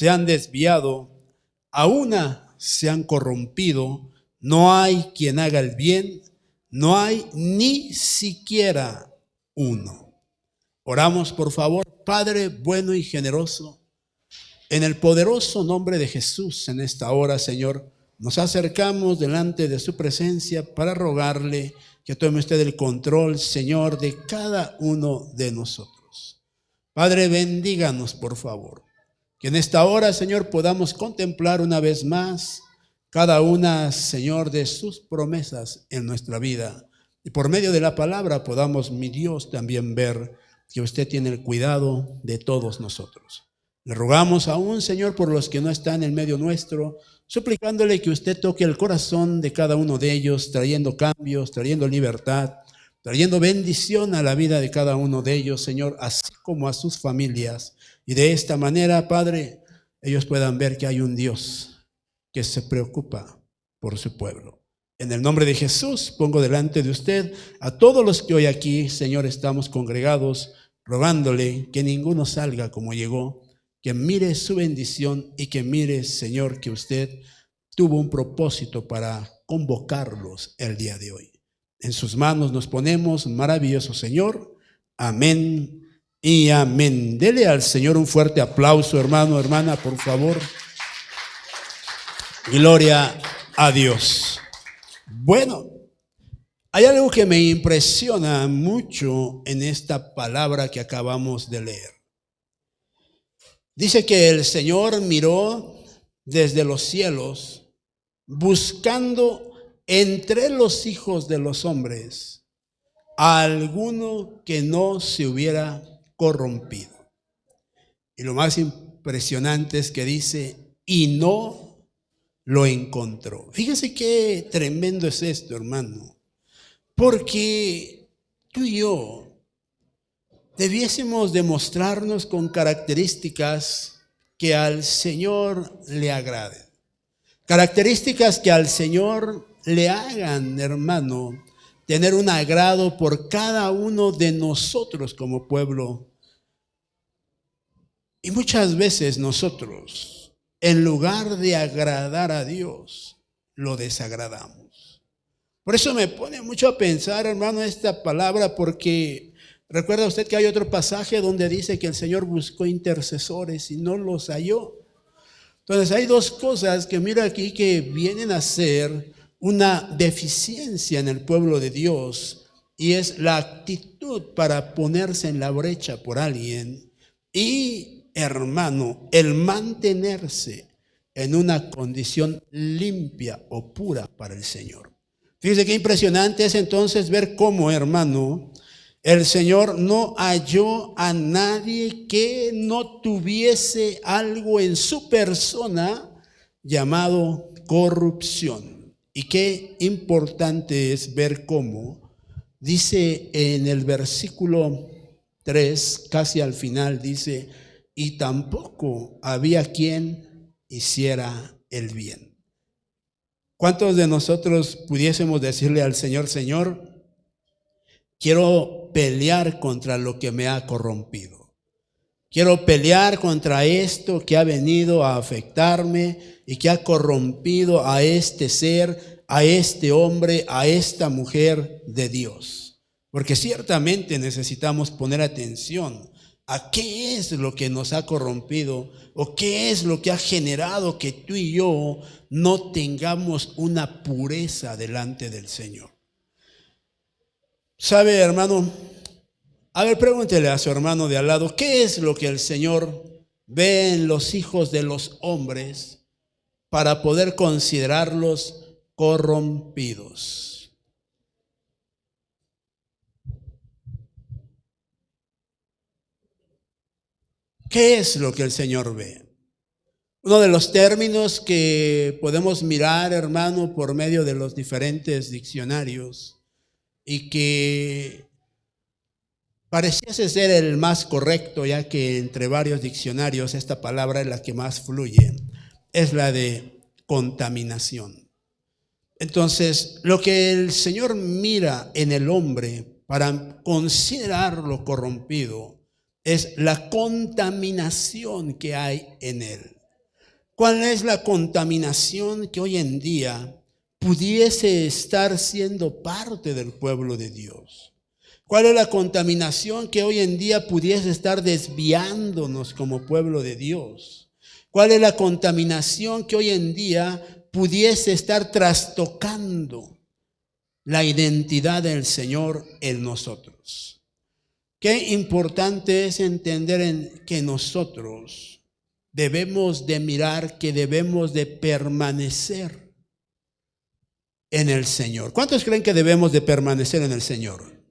se han desviado, a una se han corrompido, no hay quien haga el bien, no hay ni siquiera uno. Oramos, por favor. Padre bueno y generoso, en el poderoso nombre de Jesús, en esta hora, Señor, nos acercamos delante de su presencia para rogarle que tome usted el control, Señor, de cada uno de nosotros. Padre, bendíganos, por favor. Que en esta hora, Señor, podamos contemplar una vez más cada una, Señor, de sus promesas en nuestra vida. Y por medio de la palabra podamos, mi Dios, también ver que usted tiene el cuidado de todos nosotros. Le rogamos aún, Señor, por los que no están en medio nuestro, suplicándole que usted toque el corazón de cada uno de ellos, trayendo cambios, trayendo libertad, trayendo bendición a la vida de cada uno de ellos, Señor, así como a sus familias. Y de esta manera, Padre, ellos puedan ver que hay un Dios que se preocupa por su pueblo. En el nombre de Jesús pongo delante de usted a todos los que hoy aquí, Señor, estamos congregados, rogándole que ninguno salga como llegó, que mire su bendición y que mire, Señor, que usted tuvo un propósito para convocarlos el día de hoy. En sus manos nos ponemos, maravilloso Señor. Amén y amén. Dele al Señor un fuerte aplauso, hermano, hermana, por favor. Gloria a Dios. Bueno, hay algo que me impresiona mucho en esta palabra que acabamos de leer. Dice que el Señor miró desde los cielos, buscando entre los hijos de los hombres a alguno que no se hubiera corrompido. Y lo más impresionante es que dice, y no lo encontró. Fíjese qué tremendo es esto, hermano. Porque tú y yo debiésemos demostrarnos con características que al Señor le agraden. Características que al Señor le hagan, hermano, tener un agrado por cada uno de nosotros como pueblo. Y muchas veces nosotros, en lugar de agradar a Dios, lo desagradamos. Por eso me pone mucho a pensar, hermano, esta palabra, porque recuerda usted que hay otro pasaje donde dice que el Señor buscó intercesores y no los halló. Entonces hay dos cosas que mira aquí que vienen a ser una deficiencia en el pueblo de Dios, y es la actitud para ponerse en la brecha por alguien y, hermano, el mantenerse en una condición limpia o pura para el Señor. Fíjese qué impresionante es entonces ver cómo, hermano, el Señor no halló a nadie que no tuviese algo en su persona llamado corrupción. Y qué importante es ver cómo dice en el versículo 3, casi al final, dice, y tampoco había quien hiciera el bien. ¿Cuántos de nosotros pudiésemos decirle al Señor, Señor, quiero pelear contra lo que me ha corrompido? Quiero pelear contra esto que ha venido a afectarme y que ha corrompido a este ser, a este hombre, a esta mujer de Dios. Porque ciertamente necesitamos poner atención a qué es lo que nos ha corrompido o qué es lo que ha generado que tú y yo no tengamos una pureza delante del Señor. ¿Sabe, hermano? A ver, pregúntele a su hermano de al lado, ¿qué es lo que el Señor ve en los hijos de los hombres para poder considerarlos corrompidos? ¿Qué es lo que el Señor ve? Uno de los términos que podemos mirar, hermano, por medio de los diferentes diccionarios y que pareciese ser el más correcto, ya que entre varios diccionarios esta palabra es la que más fluye, es la de contaminación. Entonces, lo que el Señor mira en el hombre para considerarlo corrompido es la contaminación que hay en él. ¿Cuál es la contaminación que hoy en día pudiese estar siendo parte del pueblo de Dios? ¿Cuál es la contaminación que hoy en día pudiese estar desviándonos como pueblo de Dios? ¿Cuál es la contaminación que hoy en día pudiese estar trastocando la identidad del Señor en nosotros? Qué importante es entender que nosotros debemos de mirar, que debemos de permanecer en el Señor. ¿Cuántos creen que debemos de permanecer en el Señor?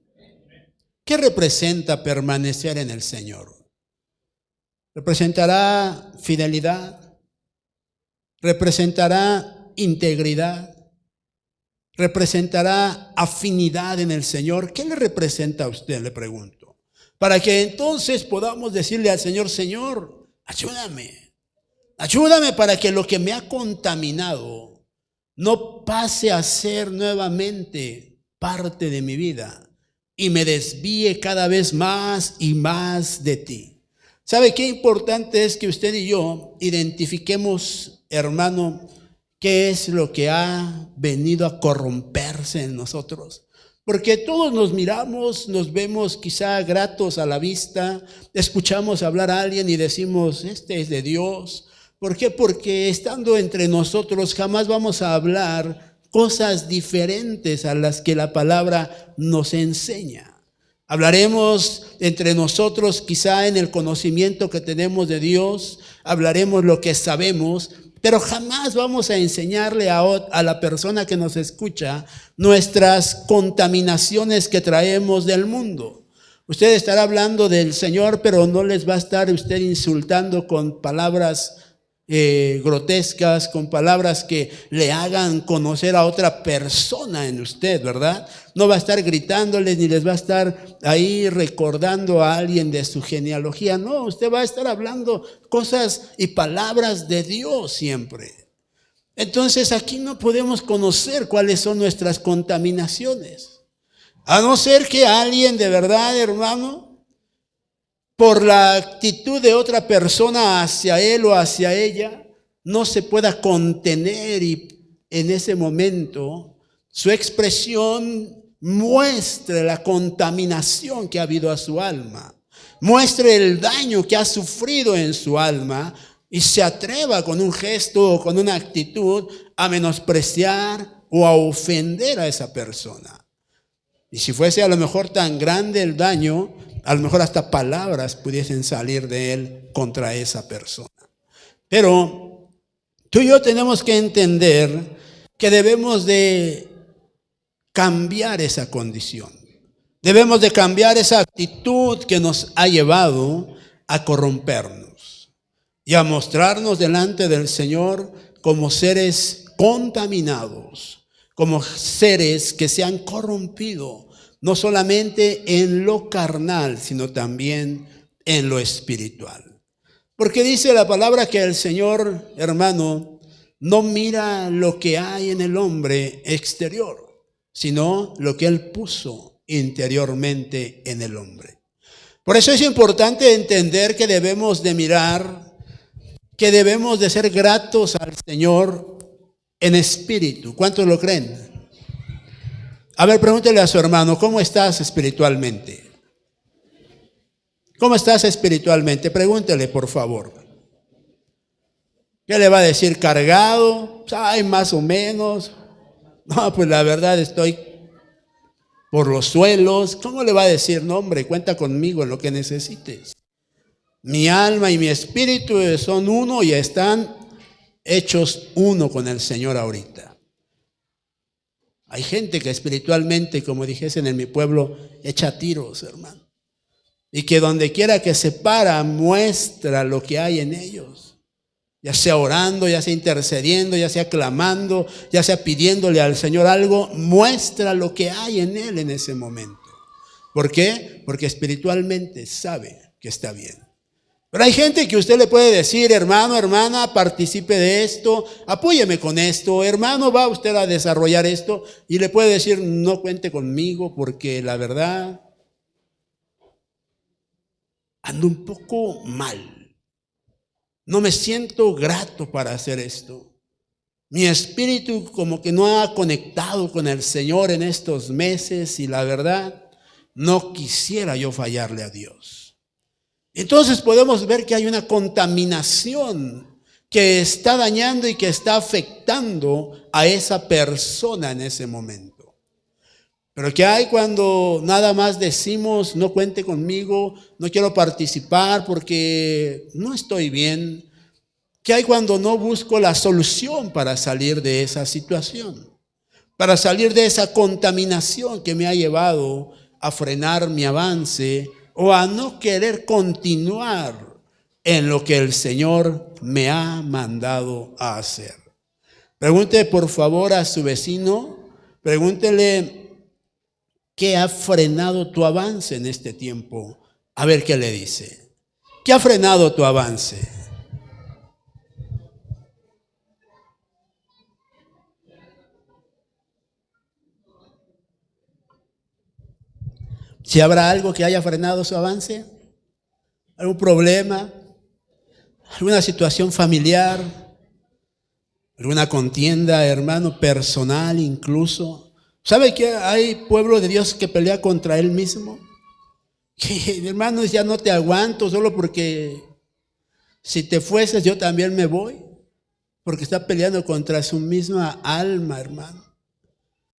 ¿Qué representa permanecer en el Señor? ¿Representará fidelidad? ¿Representará integridad? ¿Representará afinidad en el Señor? ¿Qué le representa a usted? Le pregunto. Para que entonces podamos decirle al Señor, Señor, ayúdame. Ayúdame para que lo que me ha contaminado no pase a ser nuevamente parte de mi vida y me desvíe cada vez más y más de ti. ¿Sabe qué importante es que usted y yo identifiquemos, hermano, qué es lo que ha venido a corromperse en nosotros? Porque todos nos miramos, nos vemos quizá gratos a la vista, escuchamos hablar a alguien y decimos, este es de Dios. ¿Por qué? Porque estando entre nosotros jamás vamos a hablar cosas diferentes a las que la palabra nos enseña. Hablaremos entre nosotros quizá en el conocimiento que tenemos de Dios, hablaremos lo que sabemos, pero jamás vamos a enseñarle a la persona que nos escucha nuestras contaminaciones que traemos del mundo. Usted estará hablando del Señor, pero no les va a estar usted insultando con palabras grotescas, con palabras que le hagan conocer a otra persona en usted, ¿verdad? No va a estar gritándoles ni les va a estar ahí recordando a alguien de su genealogía. No, usted va a estar hablando cosas y palabras de Dios siempre. Entonces aquí no podemos conocer cuáles son nuestras contaminaciones. A no ser que alguien de verdad, hermano, por la actitud de otra persona hacia él o hacia ella, no se pueda contener y en ese momento su expresión muestre la contaminación que ha habido a su alma, muestre el daño que ha sufrido en su alma y se atreva con un gesto o con una actitud a menospreciar o a ofender a esa persona. Y si fuese a lo mejor tan grande el daño, a lo mejor hasta palabras pudiesen salir de él contra esa persona. Pero tú y yo tenemos que entender que debemos de cambiar esa condición. Debemos de cambiar esa actitud que nos ha llevado a corrompernos y a mostrarnos delante del Señor como seres contaminados, como seres que se han corrompido, no solamente en lo carnal, sino también en lo espiritual. Porque dice la palabra que el Señor, hermano, no mira lo que hay en el hombre exterior, sino lo que Él puso interiormente en el hombre. Por eso es importante entender que debemos de mirar, que debemos de ser gratos al Señor en espíritu. ¿Cuántos lo creen? A ver, pregúntele a su hermano, ¿cómo estás espiritualmente? ¿Cómo estás espiritualmente? Pregúntele, por favor. ¿Qué le va a decir? ¿Cargado? Ay, más o menos. No, pues la verdad estoy por los suelos. ¿Cómo le va a decir? No, hombre, cuenta conmigo en lo que necesites. Mi alma y mi espíritu son uno y están hechos uno con el Señor ahorita. Hay gente que espiritualmente, como dijesen en mi pueblo, echa tiros, hermano. Y que donde quiera que se para, muestra lo que hay en ellos. Ya sea orando, ya sea intercediendo, ya sea clamando, ya sea pidiéndole al Señor algo, muestra lo que hay en él en ese momento. ¿Por qué? Porque espiritualmente sabe que está bien. Pero hay gente que usted le puede decir, hermano, hermana, participe de esto, apóyeme con esto, hermano, va usted a desarrollar esto, y le puede decir, no cuente conmigo porque la verdad ando un poco mal. no me siento grato para hacer esto. Mi espíritu como que no ha conectado con el Señor en estos meses y la verdad, no quisiera yo fallarle a Dios. Entonces podemos ver que hay una contaminación que está dañando y que está afectando a esa persona en ese momento. Pero ¿qué hay cuando nada más decimos, no cuente conmigo, no quiero participar porque no estoy bien? ¿Qué hay cuando no busco la solución para salir de esa situación? Para salir de esa contaminación que me ha llevado a frenar mi avance o a no querer continuar en lo que el Señor me ha mandado a hacer. Pregúntele por favor a su vecino, pregúntele qué ha frenado tu avance en este tiempo. A ver qué le dice. ¿Qué ha frenado tu avance? Si habrá algo que haya frenado su avance, algún problema, alguna situación familiar, alguna contienda, hermano, personal incluso. ¿Sabe que hay pueblo de Dios que pelea contra él mismo? Que hermanos, ya no te aguanto solo porque si te fueses yo también me voy. Porque está peleando contra su misma alma, hermano.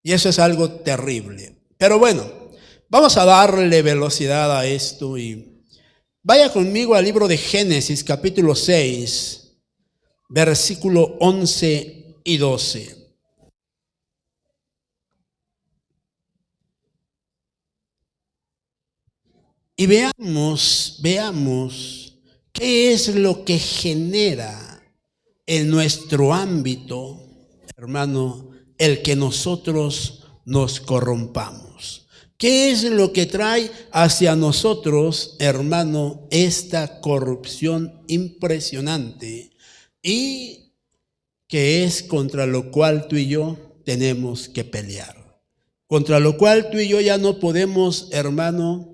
Y eso es algo terrible. Pero bueno, vamos a darle velocidad a esto y vaya conmigo al libro de Génesis, capítulo 6, versículo 11 y 12. Y veamos qué es lo que genera en nuestro ámbito, hermano, el que nosotros nos corrompamos. ¿Qué es lo que trae hacia nosotros, hermano, esta corrupción impresionante y que es contra lo cual tú y yo tenemos que pelear? Contra lo cual tú y yo ya no podemos, hermano,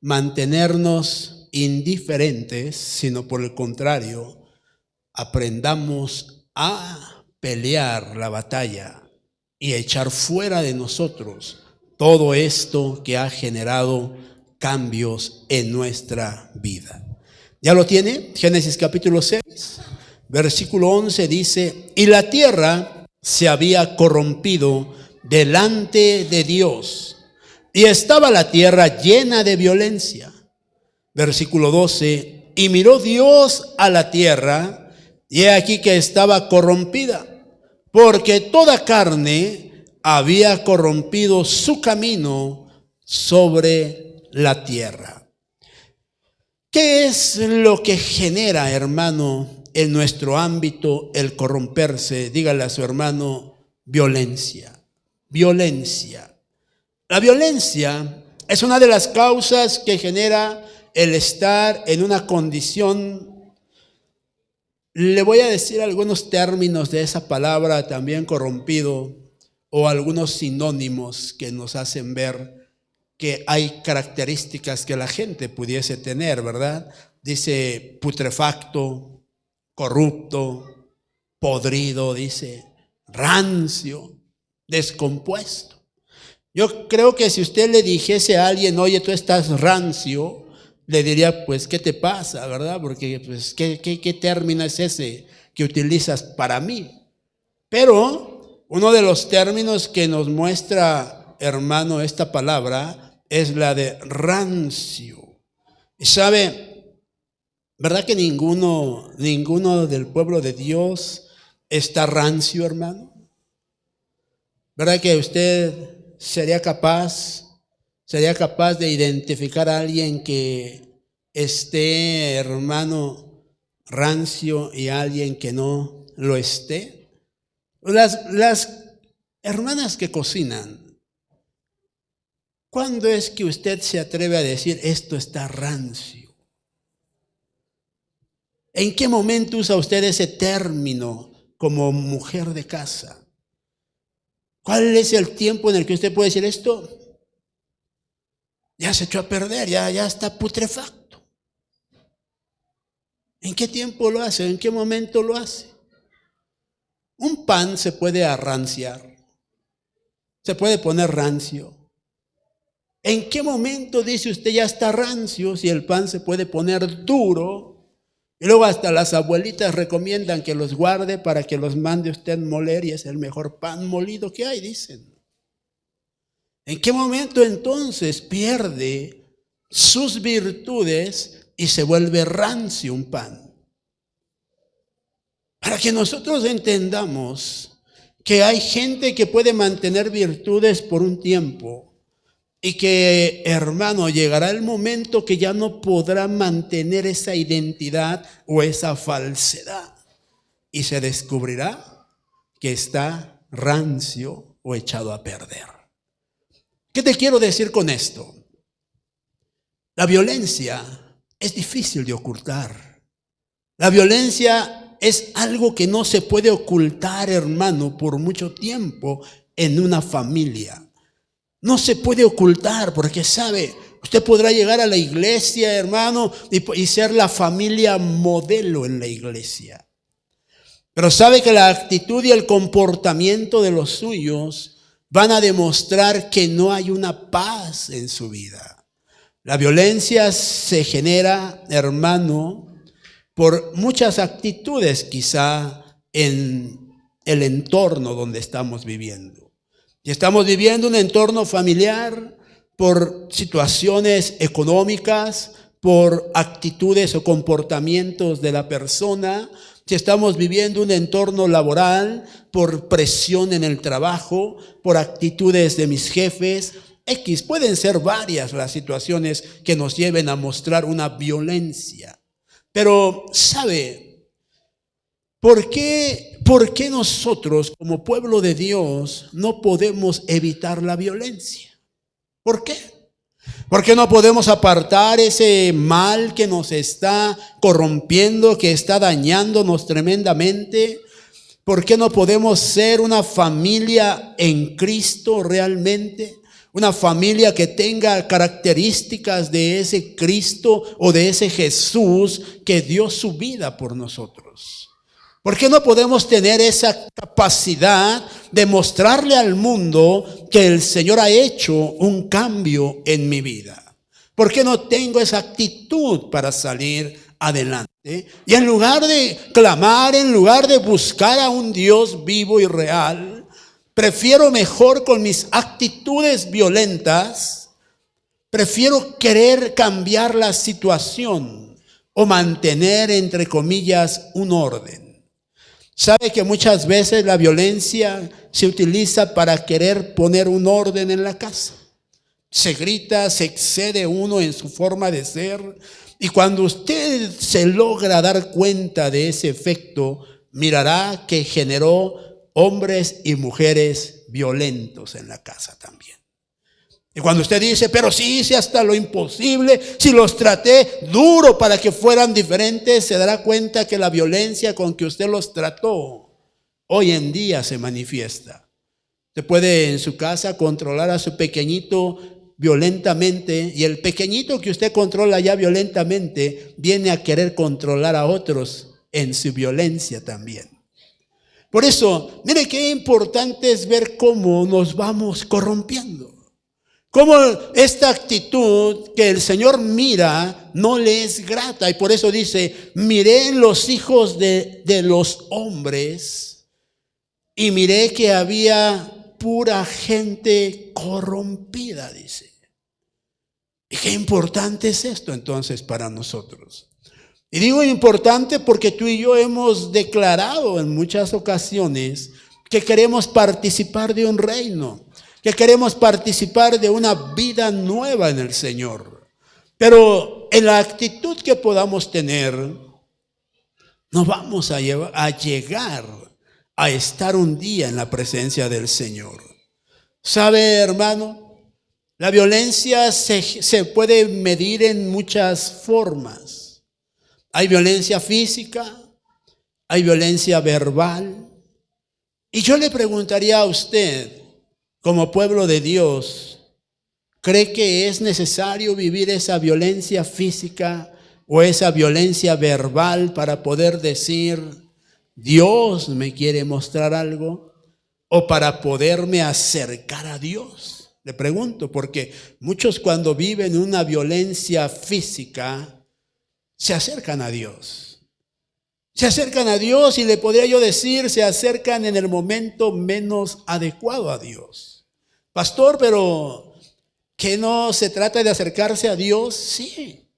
mantenernos indiferentes, sino por el contrario, aprendamos a pelear la batalla y echar fuera de nosotros todo esto que ha generado cambios en nuestra vida. ¿Ya lo tiene? Génesis capítulo 6, versículo 11 dice, y la tierra se había corrompido delante de Dios, y estaba la tierra llena de violencia. Versículo 12, y miró Dios a la tierra, y he aquí que estaba corrompida, porque toda carne había corrompido su camino sobre la tierra. ¿Qué es lo que genera, hermano, en nuestro ámbito el corromperse? Dígale a su hermano, violencia. Violencia. La violencia es una de las causas que genera el estar en una condición. Le voy a decir algunos términos de esa palabra también corrompido o algunos sinónimos que nos hacen ver que hay características que la gente pudiese tener, ¿verdad? Dice putrefacto, corrupto, podrido, dice rancio, descompuesto. Yo creo que si usted le dijese a alguien, oye, tú estás rancio, le diría, pues, ¿qué te pasa, verdad? Porque, pues, ¿qué término es ese que utilizas para mí? Pero uno de los términos que nos muestra, hermano, esta palabra es la de rancio. Y sabe, ¿verdad que ninguno del pueblo de Dios está rancio, hermano? ¿Verdad que usted sería capaz de identificar a alguien que esté, hermano, rancio y a alguien que no lo esté? Las hermanas que cocinan, ¿cuándo es que usted se atreve a decir esto está rancio? ¿En qué momento usa usted ese término como mujer de casa? ¿Cuál es el tiempo en el que usted puede decir esto? Ya se echó a perder, ya está putrefacto. ¿En qué tiempo lo hace? ¿En qué momento lo hace? Un pan se puede arranciar, se puede poner rancio. ¿En qué momento dice usted ya está rancio si el pan se puede poner duro? Y luego hasta las abuelitas recomiendan que los guarde para que los mande usted moler y es el mejor pan molido que hay, dicen. ¿En qué momento entonces pierde sus virtudes y se vuelve rancio un pan? Para que nosotros entendamos que hay gente que puede mantener virtudes por un tiempo y que, hermano, llegará el momento que ya no podrá mantener esa identidad o esa falsedad y se descubrirá que está rancio o echado a perder. ¿Qué te quiero decir con esto? La violencia es difícil de ocultar. La violencia es algo que no se puede ocultar, hermano, por mucho tiempo en una familia. No se puede ocultar porque, ¿sabe? Usted podrá llegar a la iglesia, hermano, y ser la familia modelo en la iglesia. Pero sabe que la actitud y el comportamiento de los suyos van a demostrar que no hay una paz en su vida. La violencia se genera, hermano, por muchas actitudes quizá en el entorno donde estamos viviendo. Y estamos viviendo un entorno familiar por situaciones económicas, por actitudes o comportamientos de la persona. Si estamos viviendo un entorno laboral, por presión en el trabajo, por actitudes de mis jefes, pueden ser varias las situaciones que nos lleven a mostrar una violencia. Pero, ¿sabe? ¿Por qué nosotros como pueblo de Dios no podemos evitar la violencia? ¿Por qué? ¿Por qué no podemos apartar ese mal que nos está corrompiendo, que está dañándonos tremendamente? ¿Por qué no podemos ser una familia en Cristo realmente? Una familia que tenga características de ese Cristo o de ese Jesús que dio su vida por nosotros. ¿Por qué no podemos tener esa capacidad de mostrarle al mundo que el Señor ha hecho un cambio en mi vida? ¿Por qué no tengo esa actitud para salir adelante? Y en lugar de clamar, en lugar de buscar a un Dios vivo y real, prefiero mejor con mis actitudes violentas, prefiero querer cambiar la situación o mantener, entre comillas, un orden. ¿Sabe que muchas veces la violencia se utiliza para querer poner un orden en la casa? Se grita, se excede uno en su forma de ser. Y cuando usted se logra dar cuenta de ese efecto, mirará que generó hombres y mujeres violentos en la casa también. Y cuando usted dice, pero sí hice hasta lo imposible, si los traté duro para que fueran diferentes, se dará cuenta que la violencia con que usted los trató hoy en día se manifiesta. Usted puede en su casa controlar a su pequeñito violentamente y el pequeñito que usted controla ya violentamente viene a querer controlar a otros en su violencia también. Por eso, mire qué importante es ver cómo nos vamos corrompiendo. Cómo esta actitud que el Señor mira no le es grata. Y por eso dice, miré en los hijos de los hombres y miré que había pura gente corrompida, dice. Y qué importante es esto entonces para nosotros. Y digo importante porque tú y yo hemos declarado en muchas ocasiones que queremos participar de un reino, que queremos participar de una vida nueva en el Señor. Pero en la actitud que podamos tener, no vamos a llegar a estar un día en la presencia del Señor. ¿Sabe, hermano? La violencia se puede medir en muchas formas. Hay violencia física, hay violencia verbal. Y yo le preguntaría a usted, como pueblo de Dios, ¿cree que es necesario vivir esa violencia física o esa violencia verbal para poder decir, Dios me quiere mostrar algo, o para poderme acercar a Dios. Le pregunto, porque muchos cuando viven una violencia física, se acercan a Dios. Se acercan a Dios y le podría yo decir, se acercan en el momento menos adecuado a Dios. Pastor, pero ¿que no se trata de acercarse a Dios? Sí.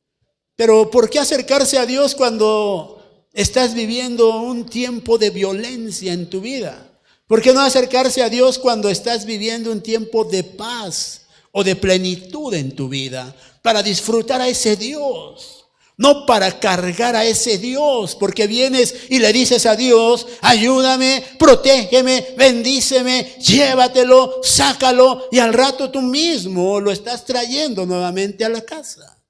Pero ¿por qué acercarse a Dios cuando estás viviendo un tiempo de violencia en tu vida? ¿Por qué no acercarse a Dios cuando estás viviendo un tiempo de paz o de plenitud en tu vida? Para disfrutar a ese Dios. No para cargar a ese Dios, porque vienes y le dices a Dios, ayúdame, protégeme, bendíceme, llévatelo, sácalo, y al rato tú mismo lo estás trayendo nuevamente a la casa.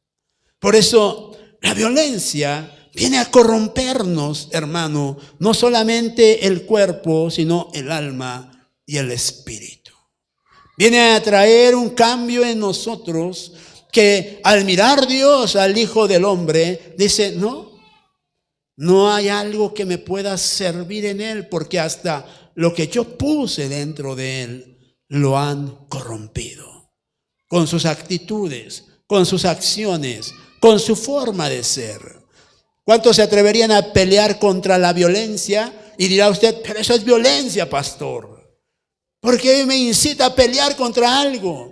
Por eso la violencia viene a corrompernos, hermano, no solamente el cuerpo, sino el alma y el espíritu. Viene a traer un cambio en nosotros que al mirar Dios al Hijo del Hombre, dice, no hay algo que me pueda servir en él, porque hasta lo que yo puse dentro de él, lo han corrompido. Con sus actitudes, con sus acciones, con su forma de ser. ¿Cuántos se atreverían a pelear contra la violencia? Y dirá usted, pero eso es violencia, pastor. ¿Por qué me incita a pelear contra algo?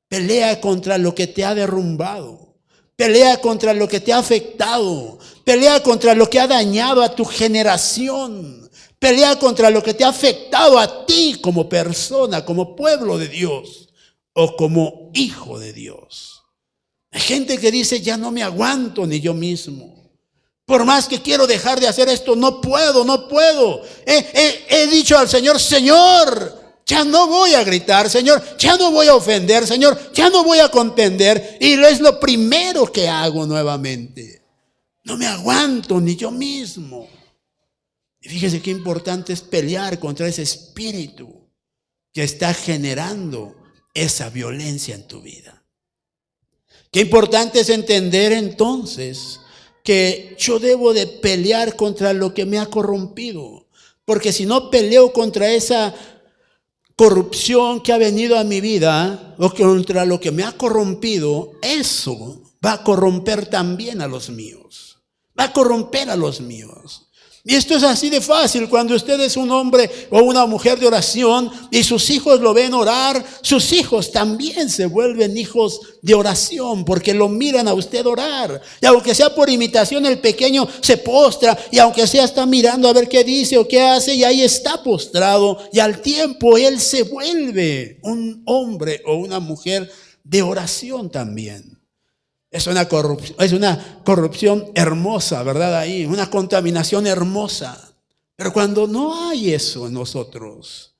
Pelea contra lo que te ha derrumbado. Pelea contra lo que te ha afectado. Pelea contra lo que ha dañado a tu generación. Pelea contra lo que te ha afectado a ti como persona, como pueblo de Dios o como hijo de Dios. Hay gente que dice, ya no me aguanto ni yo mismo. Por más que quiero dejar de hacer esto, no puedo. He dicho al Señor, Señor, ya no voy a gritar, Señor, ya no voy a ofender, Señor, ya no voy a contender. Y es lo primero que hago nuevamente. No me aguanto ni yo mismo. Y fíjese qué importante es pelear contra ese espíritu que está generando esa violencia en tu vida. Qué importante es entender entonces que yo debo de pelear contra lo que me ha corrompido. Porque si no peleo contra esa corrupción que ha venido a mi vida, o contra lo que me ha corrompido, eso va a corromper también a los míos. Va a corromper a los míos. Y esto es así de fácil. Cuando usted es un hombre o una mujer de oración y sus hijos lo ven orar, sus hijos también se vuelven hijos de oración porque lo miran a usted orar. Y aunque sea por imitación, el pequeño se postra, y aunque sea está mirando a ver qué dice o qué hace, y ahí está postrado, y al tiempo él se vuelve un hombre o una mujer de oración también. Es una corrupción hermosa, ¿verdad? Ahí, una contaminación hermosa. Pero cuando no hay eso en nosotros,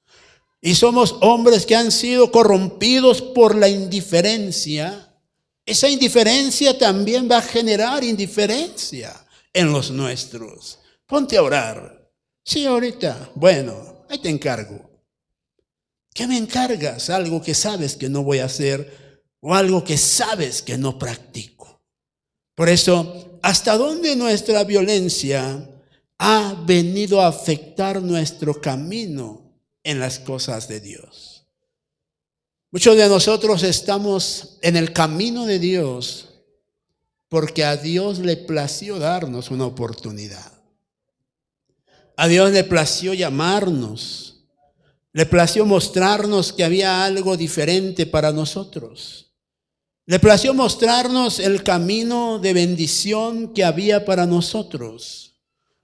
y somos hombres que han sido corrompidos por la indiferencia, esa indiferencia también va a generar indiferencia en los nuestros. Ponte a orar. Sí, ahorita. Bueno, ahí te encargo. ¿Qué me encargas? Algo que sabes que no voy a hacer, o algo que sabes que no practico. Por eso, ¿hasta dónde nuestra violencia ha venido a afectar nuestro camino en las cosas de Dios? Muchos de nosotros estamos en el camino de Dios porque a Dios le plació darnos una oportunidad. A Dios le plació llamarnos. Le plació mostrarnos que había algo diferente para nosotros. Le plació mostrarnos el camino de bendición que había para nosotros.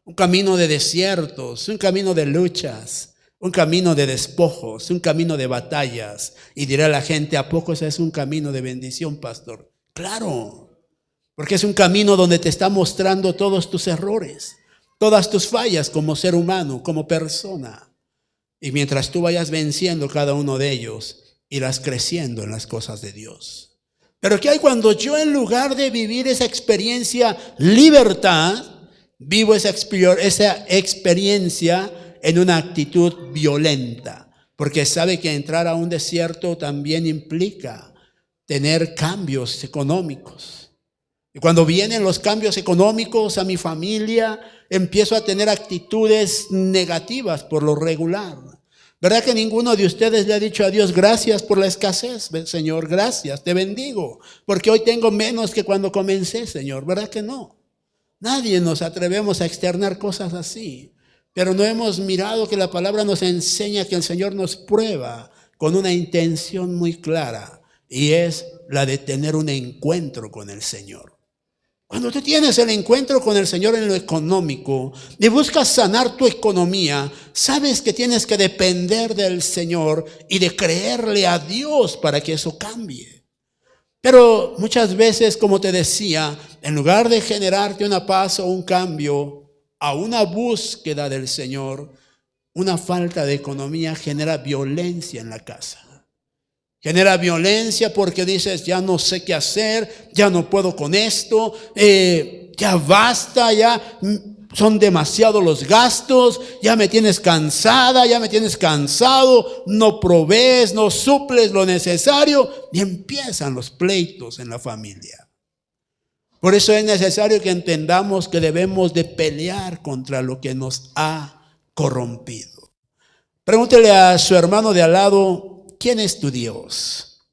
Un camino de desiertos, un camino de luchas, un camino de despojos, un camino de batallas. Y dirá la gente, ¿a poco ese es un camino de bendición, pastor? Claro, porque es un camino donde te está mostrando todos tus errores, todas tus fallas como ser humano, como persona. Y mientras tú vayas venciendo cada uno de ellos, irás creciendo en las cosas de Dios. Pero ¿qué hay cuando yo, en lugar de vivir esa experiencia libertad, vivo esa experiencia en una actitud violenta? Porque sabe que entrar a un desierto también implica tener cambios económicos. Y cuando vienen los cambios económicos a mi familia, empiezo a tener actitudes negativas por lo regular. ¿Verdad que ninguno de ustedes le ha dicho a Dios, gracias por la escasez, Señor, gracias, te bendigo, porque hoy tengo menos que cuando comencé, Señor? ¿Verdad que no? Nadie nos atrevemos a externar cosas así, pero no hemos mirado que la palabra nos enseña que el Señor nos prueba con una intención muy clara, y es la de tener un encuentro con el Señor. Cuando tú tienes el encuentro con el Señor en lo económico y buscas sanar tu economía, sabes que tienes que depender del Señor y de creerle a Dios para que eso cambie. Pero muchas veces, como te decía, en lugar de generarte una paz o un cambio a una búsqueda del Señor, una falta de economía genera violencia en la casa. Genera violencia porque dices, ya no sé qué hacer, ya no puedo con esto, ya basta, ya son demasiados los gastos, ya me tienes cansada, ya me tienes cansado, no provees, no suples lo necesario, y empiezan los pleitos en la familia. Por eso es necesario que entendamos que debemos de pelear contra lo que nos ha corrompido. Pregúntele a su hermano de al lado, ¿quién es tu Dios?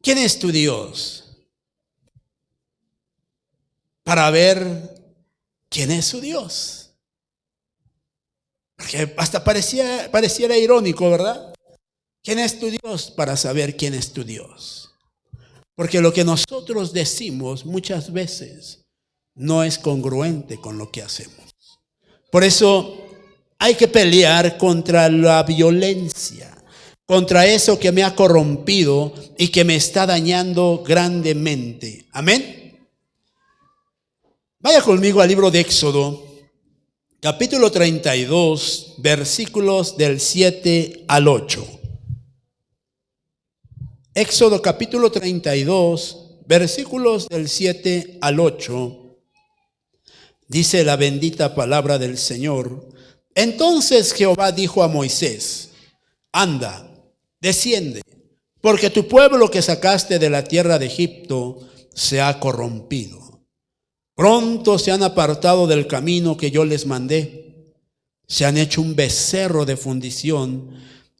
¿Quién es tu Dios? Para ver quién es su Dios. Porque hasta pareciera irónico, ¿verdad? ¿Quién es tu Dios? Para saber quién es tu Dios. Porque lo que nosotros decimos muchas veces no es congruente con lo que hacemos. Por eso hay que pelear contra la violencia, contra eso que me ha corrompido y que me está dañando grandemente. Amén. Vaya conmigo al libro de Éxodo, capítulo 32, versículos del 7 al 8. Éxodo capítulo 32, versículos del 7 al 8. Dice la bendita palabra del Señor. Entonces Jehová dijo a Moisés, anda, desciende, porque tu pueblo que sacaste de la tierra de Egipto se ha corrompido. Pronto se han apartado del camino que yo les mandé. Se han hecho un becerro de fundición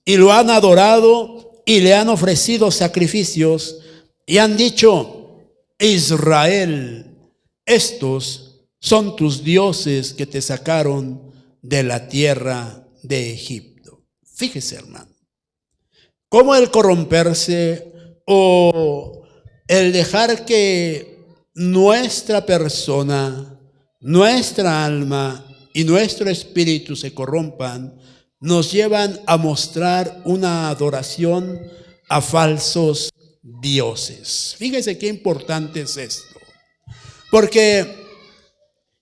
y lo han adorado y le han ofrecido sacrificios y han dicho, Israel, estos son tus dioses que te sacaron de la tierra de Egipto. Fíjese, hermano, cómo el corromperse o el dejar que nuestra persona, nuestra alma y nuestro espíritu se corrompan, nos llevan a mostrar una adoración a falsos dioses. Fíjese qué importante es esto. Porque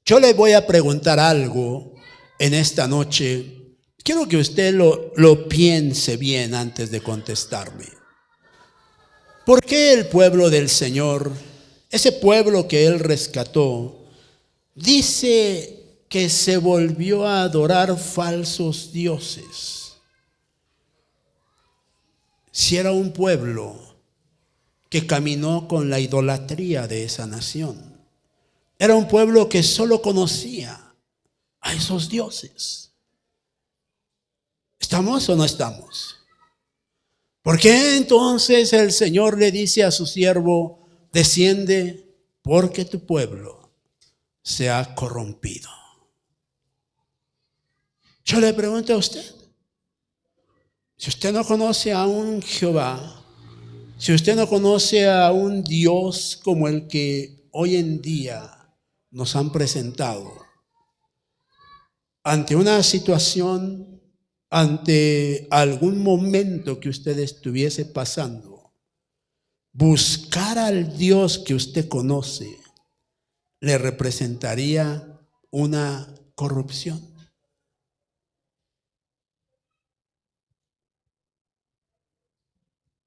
yo le voy a preguntar algo en esta noche. Quiero que usted lo piense bien antes de contestarme. ¿Por qué el pueblo del Señor, ese pueblo que Él rescató, dice que se volvió a adorar falsos dioses? Si era un pueblo que caminó con la idolatría de esa nación. Era un pueblo que solo conocía a esos dioses. ¿Estamos o no estamos? ¿Por qué entonces el Señor le dice a su siervo, desciende porque tu pueblo se ha corrompido? Yo le pregunto a usted, si usted no conoce a un Jehová, si usted no conoce a un Dios como el que hoy en día nos han presentado, ante una situación, ante algún momento que usted estuviese pasando, buscar al Dios que usted conoce le representaría una corrupción.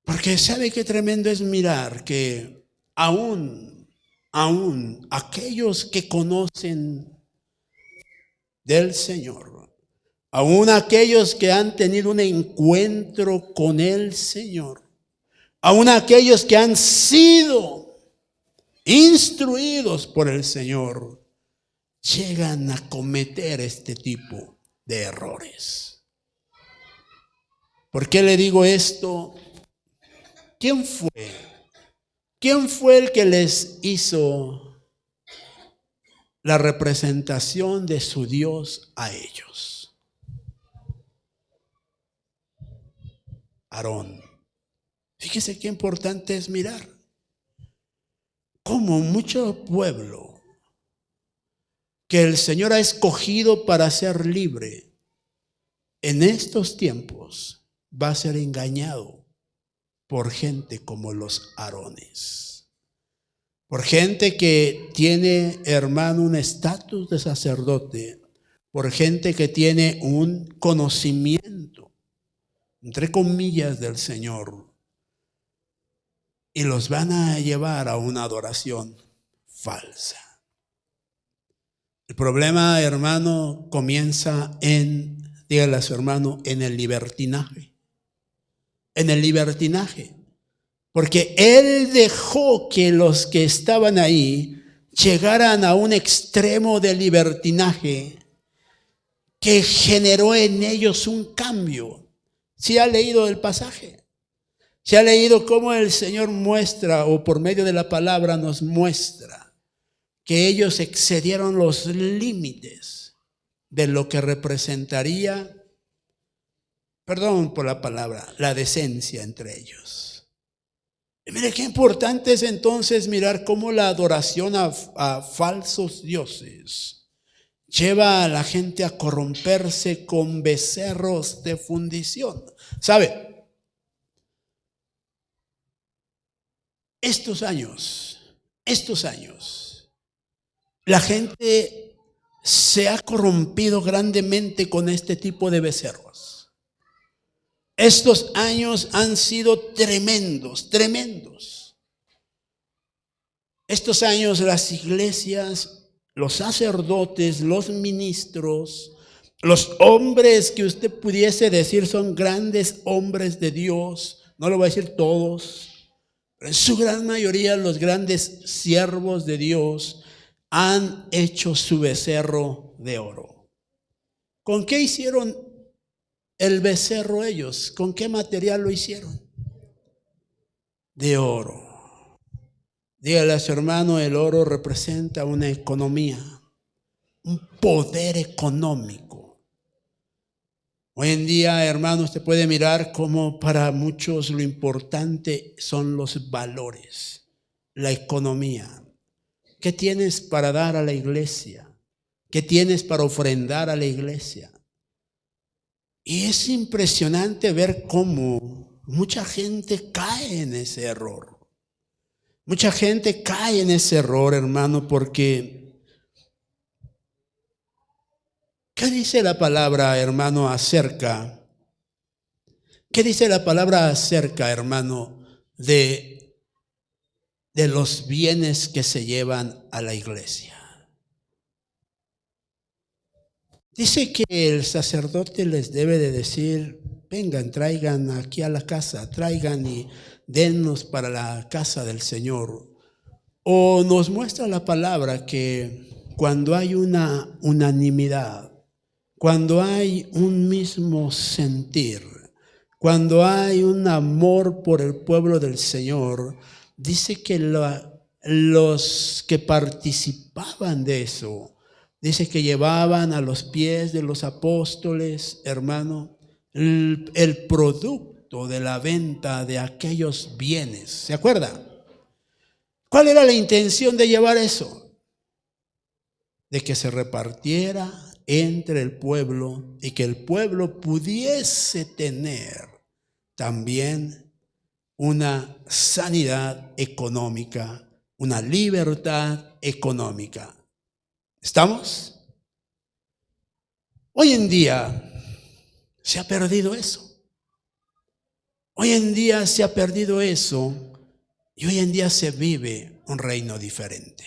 Porque ¿sabe qué tremendo es mirar que aún aquellos que conocen del Señor, aún aquellos que han tenido un encuentro con el Señor, aún aquellos que han sido instruidos por el Señor, llegan a cometer este tipo de errores. ¿Por qué le digo esto? ¿Quién fue? ¿Quién fue el que les hizo la representación de su Dios a ellos? Aarón. Fíjese qué importante es mirar cómo mucho pueblo que el Señor ha escogido para ser libre, en estos tiempos va a ser engañado por gente como los Aarones. Por gente que tiene, hermano, un estatus de sacerdote. Por gente que tiene un conocimiento, entre comillas, del Señor. Y los van a llevar a una adoración falsa. El problema, hermano, comienza dígale a su hermano, en el libertinaje. En el libertinaje. Porque él dejó que los que estaban ahí llegaran a un extremo de libertinaje que generó en ellos un cambio. ¿Sí ha leído el pasaje? ¿Se ha leído cómo el Señor muestra, o por medio de la palabra nos muestra, que ellos excedieron los límites de lo que representaría, perdón por la palabra, la decencia entre ellos? Y mire qué importante es entonces mirar cómo la adoración a falsos dioses lleva a la gente a corromperse con becerros de fundición. ¿Sabe? Estos años, la gente se ha corrompido grandemente con este tipo de becerros. Estos años han sido tremendos. Estos años las iglesias, los sacerdotes, los ministros, los hombres que usted pudiese decir son grandes hombres de Dios, no lo voy a decir todos, pero en su gran mayoría los grandes siervos de Dios han hecho su becerro de oro. ¿Con qué hicieron el becerro ellos? ¿Con qué material lo hicieron? De oro. Dígale a su hermano, el oro representa una economía, un poder económico. Hoy en día, hermano, usted puede mirar cómo para muchos lo importante son los valores, la economía. ¿Qué tienes para dar a la iglesia? ¿Qué tienes para ofrendar a la iglesia? Y es impresionante ver cómo mucha gente cae en ese error. Mucha gente cae en ese error, hermano, porque ¿qué dice la palabra, hermano, acerca? ¿Qué dice la palabra acerca, hermano, de los bienes que se llevan a la iglesia? Dice que el sacerdote les debe de decir, vengan, traigan aquí a la casa, traigan y dennos para la casa del Señor. O nos muestra la palabra que cuando hay una unanimidad, cuando hay un mismo sentir, cuando hay un amor por el pueblo del Señor, dice que los que participaban de eso, dice que llevaban a los pies de los apóstoles, hermano, el producto de la venta de aquellos bienes. ¿Se acuerda? ¿Cuál era la intención de llevar eso? De que se repartiera entre el pueblo y que el pueblo pudiese tener también una sanidad económica, una libertad económica. ¿Estamos? Hoy en día se ha perdido eso. Hoy en día se ha perdido eso y hoy en día se vive un reino diferente.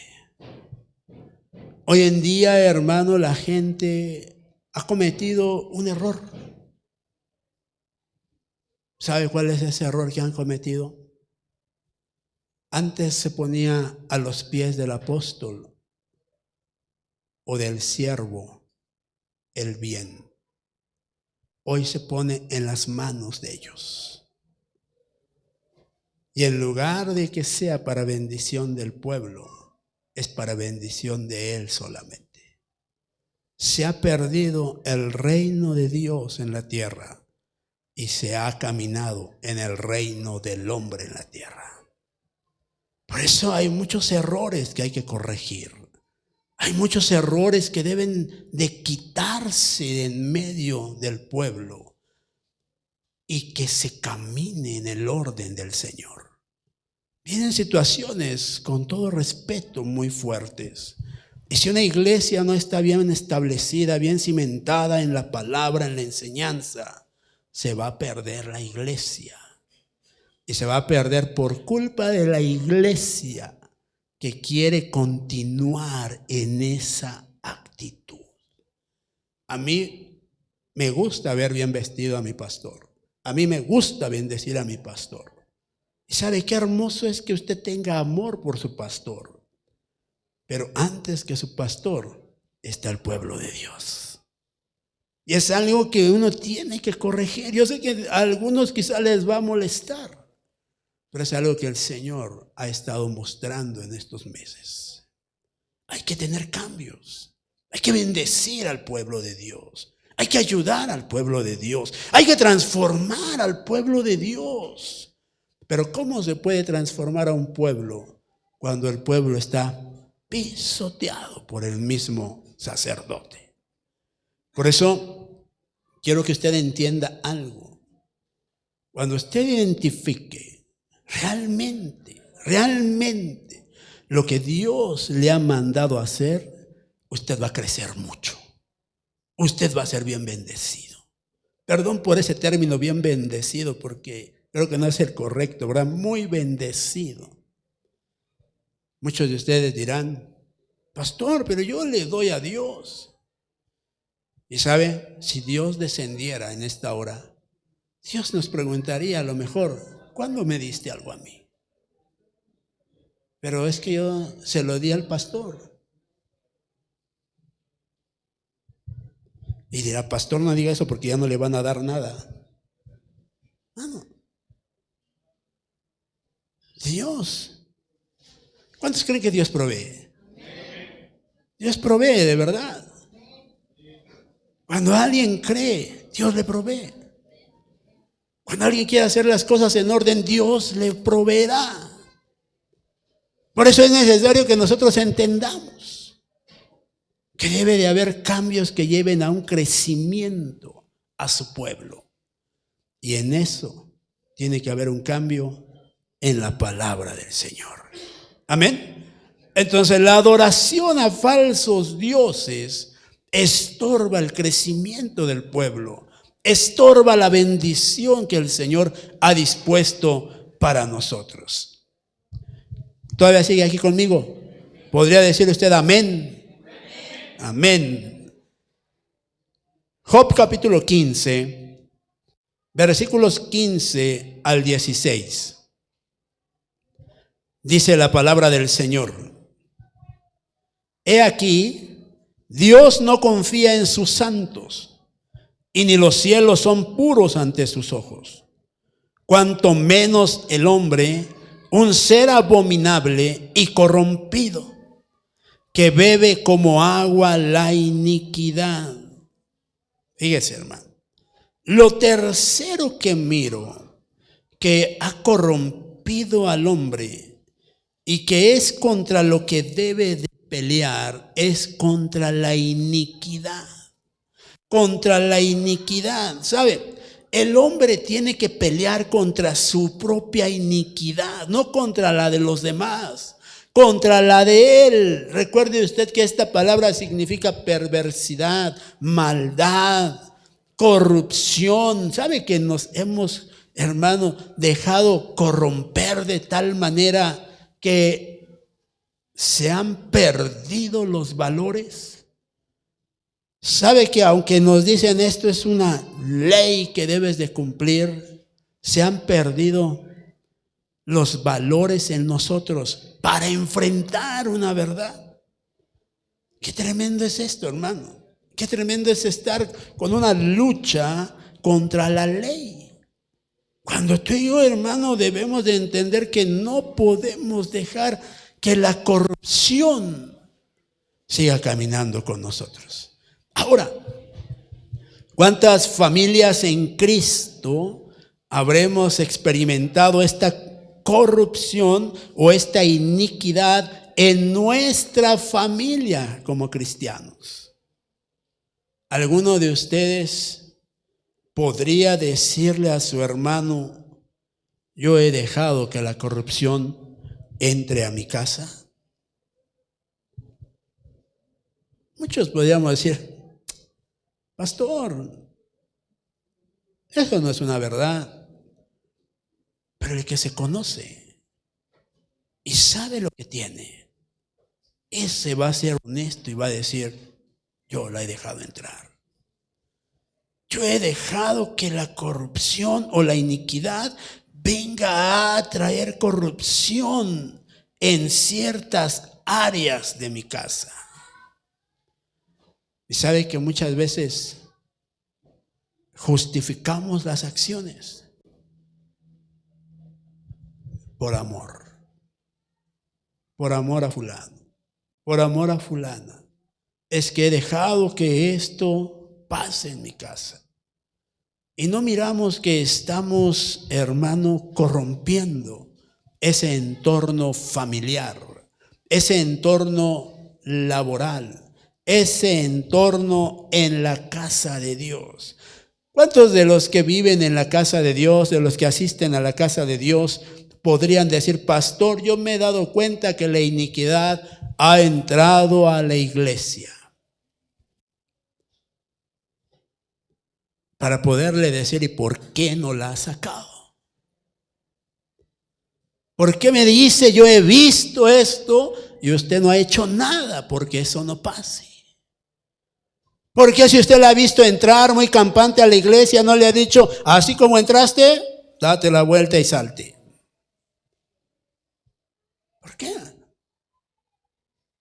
Hoy en día, hermano, la gente ha cometido un error. ¿Sabe cuál es ese error que han cometido? Antes se ponía a los pies del apóstol o del siervo el bien. Hoy se pone en las manos de ellos. Y en lugar de que sea para bendición del pueblo, es para bendición de él solamente. Se ha perdido el reino de Dios en la tierra y se ha caminado en el reino del hombre en la tierra. Por eso hay muchos errores que hay que corregir. Hay muchos errores que deben de quitarse de en medio del pueblo y que se camine en el orden del Señor. Vienen situaciones, con todo respeto, muy fuertes. Y si una iglesia no está bien establecida, bien cimentada en la palabra, en la enseñanza, se va a perder la iglesia. Y se va a perder por culpa de la iglesia que quiere continuar en esa actitud. A mí me gusta ver bien vestido a mi pastor. A mí me gusta bendecir a mi pastor. ¿Y sabe qué hermoso es que usted tenga amor por su pastor? Pero antes que su pastor está el pueblo de Dios. Y es algo que uno tiene que corregir. Yo sé que a algunos quizás les va a molestar, pero es algo que el Señor ha estado mostrando en estos meses. Hay que tener cambios. Hay que bendecir al pueblo de Dios. Hay que ayudar al pueblo de Dios. Hay que transformar al pueblo de Dios. Pero ¿cómo se puede transformar a un pueblo cuando el pueblo está pisoteado por el mismo sacerdote? Por eso quiero que usted entienda algo. Cuando usted identifique realmente lo que Dios le ha mandado a hacer, usted va a crecer mucho. Usted va a ser bien bendecido. Perdón por ese término, bien bendecido, porque creo que no es el correcto, ¿verdad? Muy bendecido. Muchos de ustedes dirán, pastor, pero yo le doy a Dios. Y sabe, si Dios descendiera en esta hora, Dios nos preguntaría a lo mejor, ¿cuándo me diste algo a mí? Pero es que yo se lo di al pastor. Y dirá, pastor, no diga eso porque ya no le van a dar nada. No. Dios. ¿Cuántos creen que Dios provee? Dios provee de verdad. Cuando alguien cree, Dios le provee. Cuando alguien quiere hacer las cosas en orden, Dios le proveerá. Por eso es necesario que nosotros entendamos que debe de haber cambios que lleven a un crecimiento a su pueblo. Y en eso tiene que haber un cambio en la palabra del Señor. Amén. Entonces la adoración a falsos dioses estorba el crecimiento del pueblo, estorba la bendición que el Señor ha dispuesto para nosotros. ¿Todavía sigue aquí conmigo? ¿Podría decir usted amén? Amén. Job capítulo 15, versículos 15 al 16. Dice la palabra del Señor. He aquí, Dios no confía en sus santos, y ni los cielos son puros ante sus ojos. Cuanto menos el hombre, un ser abominable y corrompido, que bebe como agua la iniquidad. Fíjese, hermano. Lo tercero que miro, que ha corrompido al hombre y que es contra lo que debe de pelear, es contra la iniquidad. Contra la iniquidad, ¿sabe? El hombre tiene que pelear contra su propia iniquidad, no contra la de los demás, contra la de él. Recuerde usted que esta palabra significa perversidad, maldad, corrupción. ¿Sabe que nos hemos, hermano, dejado corromper de tal manera que se han perdido los valores? ¿Sabe que aunque nos dicen esto es una ley que debes de cumplir, se han perdido los valores en nosotros para enfrentar una verdad. Qué tremendo es esto, hermano. Qué tremendo es estar con una lucha contra la ley. Cuando tú y yo, hermano, debemos de entender que no podemos dejar que la corrupción siga caminando con nosotros. Ahora, ¿cuántas familias en Cristo habremos experimentado esta corrupción o esta iniquidad en nuestra familia como cristianos? ¿Alguno de ustedes podría decirle a su hermano: yo he dejado que la corrupción entre a mi casa? Muchos podríamos decir: pastor, eso no es una verdad. Pero el que se conoce y sabe lo que tiene, ese va a ser honesto y va a decir: yo la he dejado entrar. Yo he dejado que la corrupción o la iniquidad venga a traer corrupción en ciertas áreas de mi casa. Y sabe que muchas veces justificamos las acciones por amor a fulano, por amor a fulana. Es que he dejado que esto pase en mi casa. Y no miramos que estamos, hermano, corrompiendo ese entorno familiar, ese entorno laboral, ese entorno en la casa de Dios. ¿Cuántos de los que viven en la casa de Dios, de los que asisten a la casa de Dios, podrían decir: pastor, yo me he dado cuenta que la iniquidad ha entrado a la iglesia? Para poderle decir: ¿y por qué no la ha sacado? ¿Por qué me dice: yo he visto esto y usted no ha hecho nada porque eso no pase? ¿Por qué si usted la ha visto entrar muy campante a la iglesia no le ha dicho: así como entraste, date la vuelta y salte? ¿Por qué?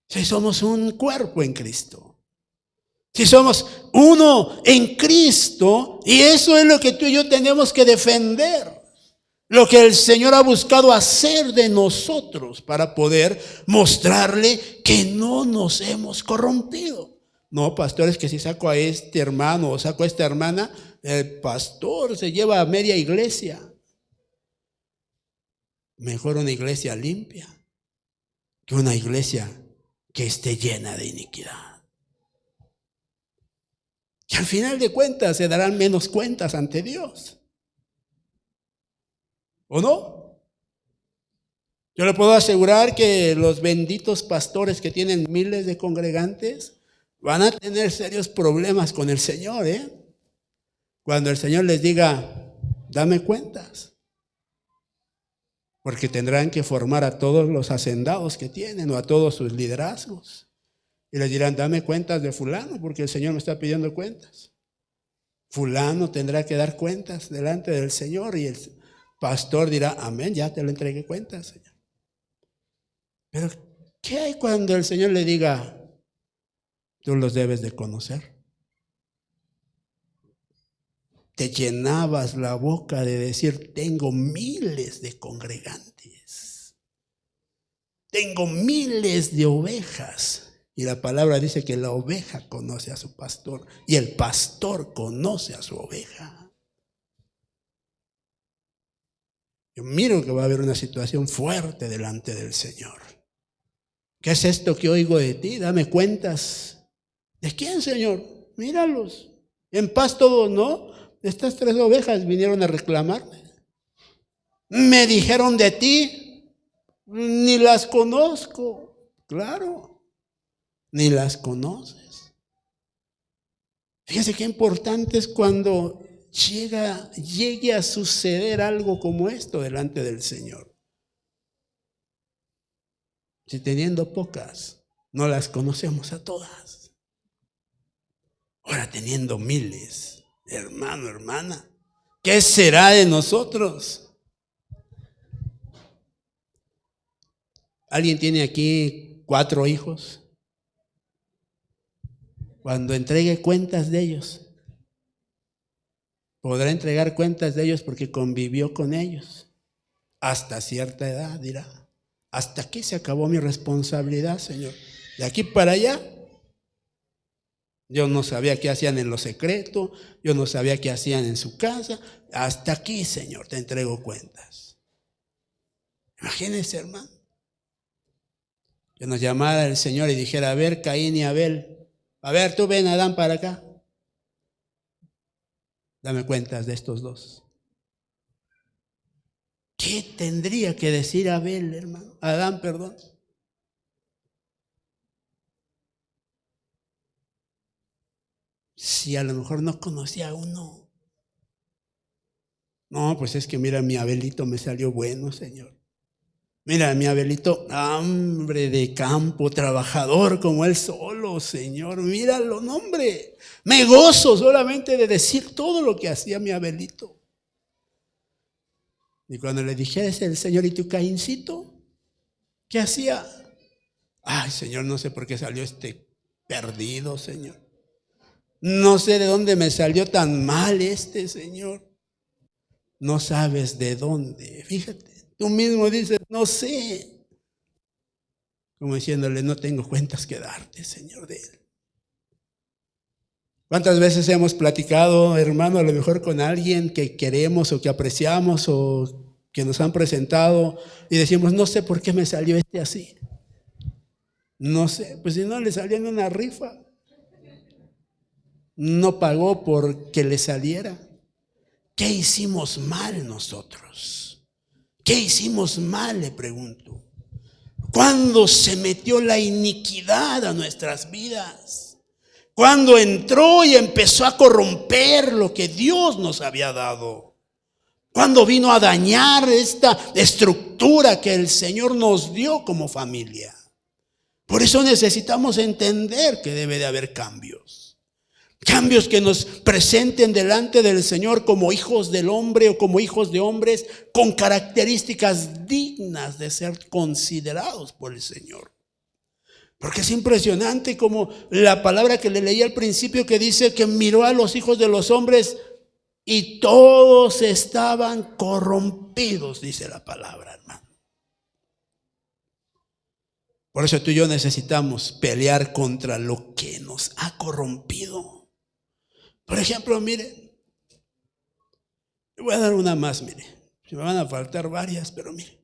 Si somos un cuerpo en Cristo. Si somos uno en Cristo, y eso es lo que tú y yo tenemos que defender. Lo que el Señor ha buscado hacer de nosotros para poder mostrarle que no nos hemos corrompido. No, pastor, es que si saco a este hermano o saco a esta hermana, el pastor se lleva a media iglesia. Mejor una iglesia limpia que una iglesia que esté llena de iniquidad. Y al final de cuentas se darán menos cuentas ante Dios. ¿O no? Yo le puedo asegurar que los benditos pastores que tienen miles de congregantes van a tener serios problemas con el Señor, cuando el Señor les diga: dame cuentas. Porque tendrán que formar a todos los hacendados que tienen o a todos sus liderazgos. Y les dirán: dame cuentas de fulano, porque el Señor me está pidiendo cuentas. Fulano tendrá que dar cuentas delante del Señor, y el pastor dirá: amén, ya te lo entregué cuentas, Señor. Pero ¿qué hay cuando el Señor le diga: tú los debes de conocer? Te llenabas la boca de decir: tengo miles de congregantes, tengo miles de ovejas. Y la palabra dice que la oveja conoce a su pastor y el pastor conoce a su oveja. Yo miro que va a haber una situación fuerte delante del Señor. ¿Qué es esto que oigo de ti? Dame cuentas. ¿De quién, Señor? Míralos. En paz todos, ¿no? Estas 3 ovejas vinieron a reclamarme. Me dijeron de ti, ni las conozco. Claro. Ni las conoces. Fíjese qué importante es cuando llegue a suceder algo como esto delante del Señor. Si teniendo pocas, no las conocemos a todas. Ahora teniendo miles, hermano, hermana, ¿qué será de nosotros? ¿Alguien tiene aquí 4 hijos? Cuando entregue cuentas de ellos, podrá entregar cuentas de ellos porque convivió con ellos. Hasta cierta edad dirá, hasta aquí se acabó mi responsabilidad, Señor. De aquí para allá, yo no sabía qué hacían en lo secreto, yo no sabía qué hacían en su casa. Hasta aquí, Señor, te entrego cuentas. Imagínense, hermano, que nos llamara el Señor y dijera, a ver, Caín y Abel, a ver, tú ven, Adán, para acá. Dame cuentas de estos dos. ¿Qué tendría que decir Abel, hermano? Adán, perdón. Si a lo mejor no conocía a uno. No, pues es que mira, mi Abelito me salió bueno, Señor. Mira, mi Abelito, hambre de campo, trabajador como él solo, Señor. Míralo, no, hombre. Me gozo solamente de decir todo lo que hacía mi Abelito. Y cuando le dijera el Señor, ¿y tu Caíncito? ¿Qué hacía? Ay, Señor, no sé por qué salió perdido, Señor. No sé de dónde me salió tan mal Señor. No sabes de dónde. Fíjate, tú mismo dices, no sé. Como diciéndole, no tengo cuentas que darte, Señor, de él. ¿Cuántas veces hemos platicado, hermano, a lo mejor con alguien que queremos o que apreciamos o que nos han presentado y decimos, no sé por qué me salió así? No sé, pues si no le salió en una rifa. No pagó porque le saliera. ¿Qué hicimos mal nosotros? ¿Qué hicimos mal? Le pregunto. ¿Cuándo se metió la iniquidad a nuestras vidas? ¿Cuándo entró y empezó a corromper lo que Dios nos había dado? ¿Cuándo vino a dañar esta estructura que el Señor nos dio como familia? Por eso necesitamos entender que debe de haber cambios. Cambios que nos presenten delante del Señor como hijos del hombre o como hijos de hombres con características dignas de ser considerados por el Señor. Porque es impresionante como la palabra que le leí al principio que dice que miró a los hijos de los hombres y todos estaban corrompidos, dice la palabra, hermano. Por eso tú y yo necesitamos pelear contra lo que nos ha corrompido. Por ejemplo, mire, le voy a dar una más, mire. Se me van a faltar varias, pero mire.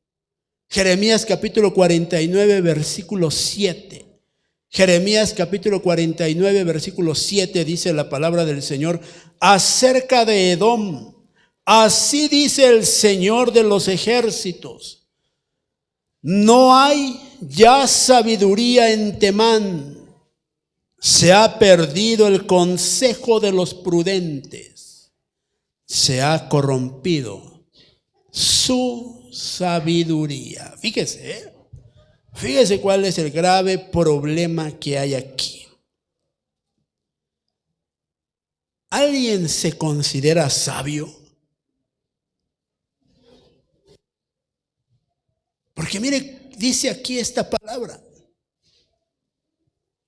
Jeremías capítulo 49, versículo 7. Jeremías capítulo 49, versículo 7 dice la palabra del Señor acerca de Edom. Así dice el Señor de los ejércitos. No hay ya sabiduría en Temán. Se ha perdido el consejo de los prudentes. Se ha corrompido su sabiduría. Fíjese cuál es el grave problema que hay aquí. ¿Alguien se considera sabio? Porque mire, dice aquí esta palabra.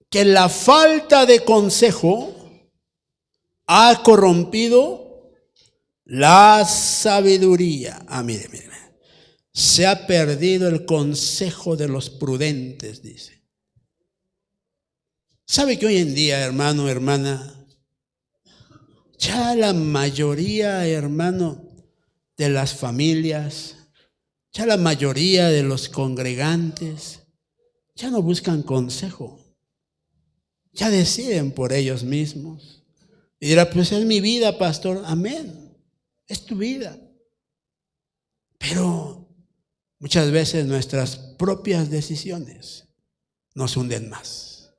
Que la falta de consejo ha corrompido la sabiduría. Mire. Se ha perdido el consejo de los prudentes, dice. ¿Sabe que hoy en día, hermano, hermana, ya la mayoría, hermano, de las familias, ya la mayoría de los congregantes, ya no buscan consejo? Ya deciden por ellos mismos. Y dirá, pues es mi vida, pastor. Amén. Es tu vida. Pero muchas veces nuestras propias decisiones nos hunden más.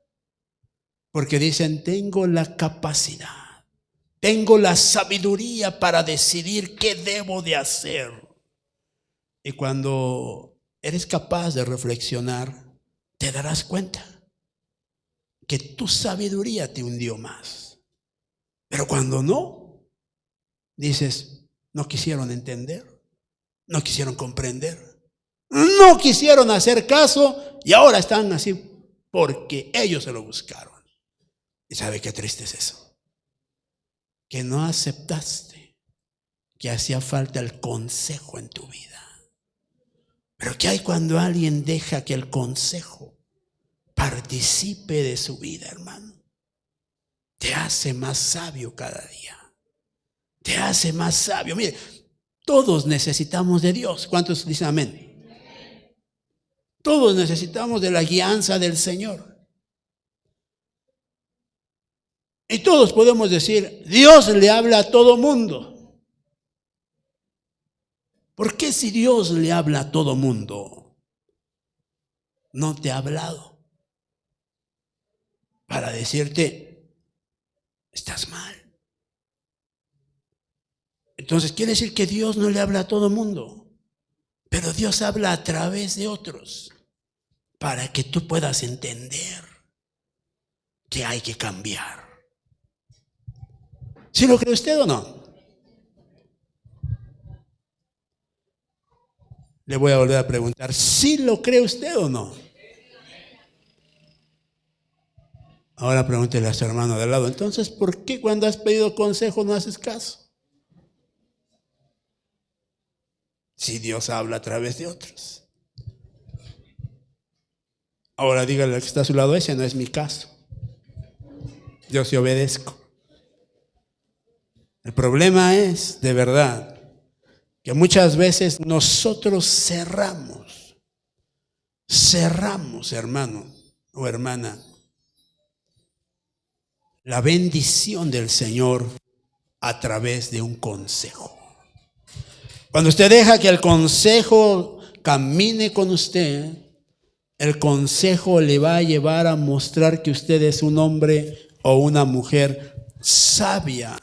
Porque dicen, tengo la capacidad, tengo la sabiduría para decidir qué debo de hacer. Y cuando eres capaz de reflexionar, te darás cuenta que tu sabiduría te hundió más. Pero cuando no, dices, no quisieron entender, no quisieron comprender, no quisieron hacer caso y ahora están así porque ellos se lo buscaron. ¿Y sabe qué triste es eso? Que no aceptaste que hacía falta el consejo en tu vida. Pero ¿qué hay cuando alguien deja que el consejo participe de su vida, hermano? Te hace más sabio cada día. Te hace más sabio. Mire, todos necesitamos de Dios. ¿Cuántos dicen amén? Todos necesitamos de la guianza del Señor. Y todos podemos decir, Dios le habla a todo mundo. ¿Por qué si Dios le habla a todo mundo, no te ha hablado para decirte, estás mal? Entonces quiere decir que Dios no le habla a todo mundo, pero Dios habla a través de otros para que tú puedas entender que hay que cambiar. ¿Sí lo cree usted o no? Le voy a volver a preguntar, ¿sí lo cree usted o no? Ahora pregúntele a su hermano de al lado, entonces, ¿por qué cuando has pedido consejo no haces caso? Si Dios habla a través de otros. Ahora dígale al que está a su lado, ese no es mi caso. Yo sí obedezco. El problema es, de verdad, que muchas veces nosotros cerramos, hermano o hermana, la bendición del Señor a través de un consejo. Cuando usted deja que el consejo camine con usted, el consejo le va a llevar a mostrar que usted es un hombre o una mujer sabia.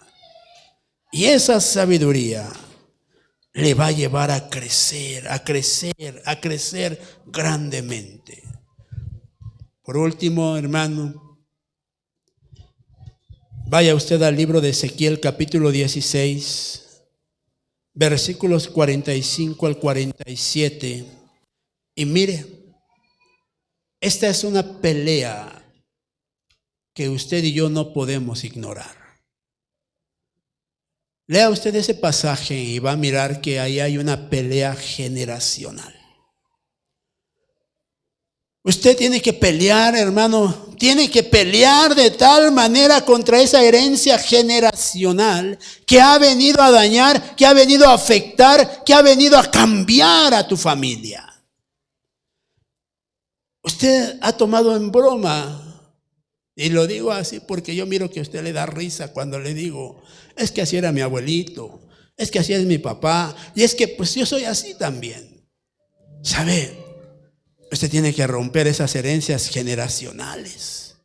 Y esa sabiduría le va a llevar a crecer, a crecer, a crecer grandemente. Por último, hermano, vaya usted al libro de Ezequiel capítulo 16. Versículos 45 al 47. Y mire, esta es una pelea que usted y yo no podemos ignorar. Lea usted ese pasaje y va a mirar que ahí hay una pelea generacional. Usted tiene que pelear, hermano, tiene que pelear de tal manera contra esa herencia generacional que ha venido a dañar, que ha venido a afectar, que ha venido a cambiar a tu familia. Usted ha tomado en broma, y lo digo así porque yo miro que a usted le da risa cuando le digo, es que así era mi abuelito, es que así es mi papá, y es que pues yo soy así también. ¿Sabe? Usted tiene que romper esas herencias generacionales.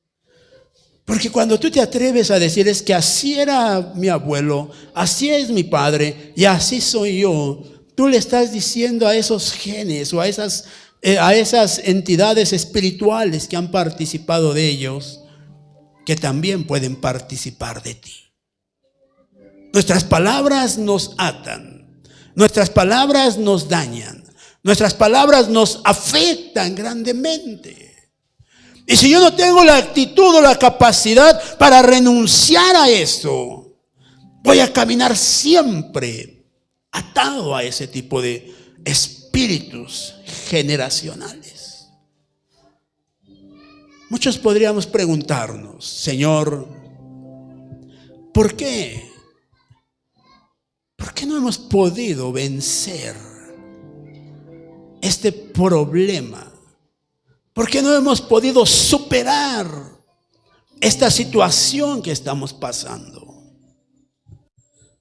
Porque cuando tú te atreves a decir es que así era mi abuelo, así es mi padre y así soy yo, tú le estás diciendo a esos genes o a esas entidades espirituales que han participado de ellos, que también pueden participar de ti. Nuestras palabras nos atan, nuestras palabras nos dañan. Nuestras palabras nos afectan grandemente. Y si yo no tengo la actitud o la capacidad para renunciar a eso, voy a caminar siempre atado a ese tipo de espíritus generacionales. Muchos podríamos preguntarnos, Señor, ¿por qué? ¿Por qué no hemos podido vencer este problema? ¿Por qué no hemos podido superar esta situación que estamos pasando?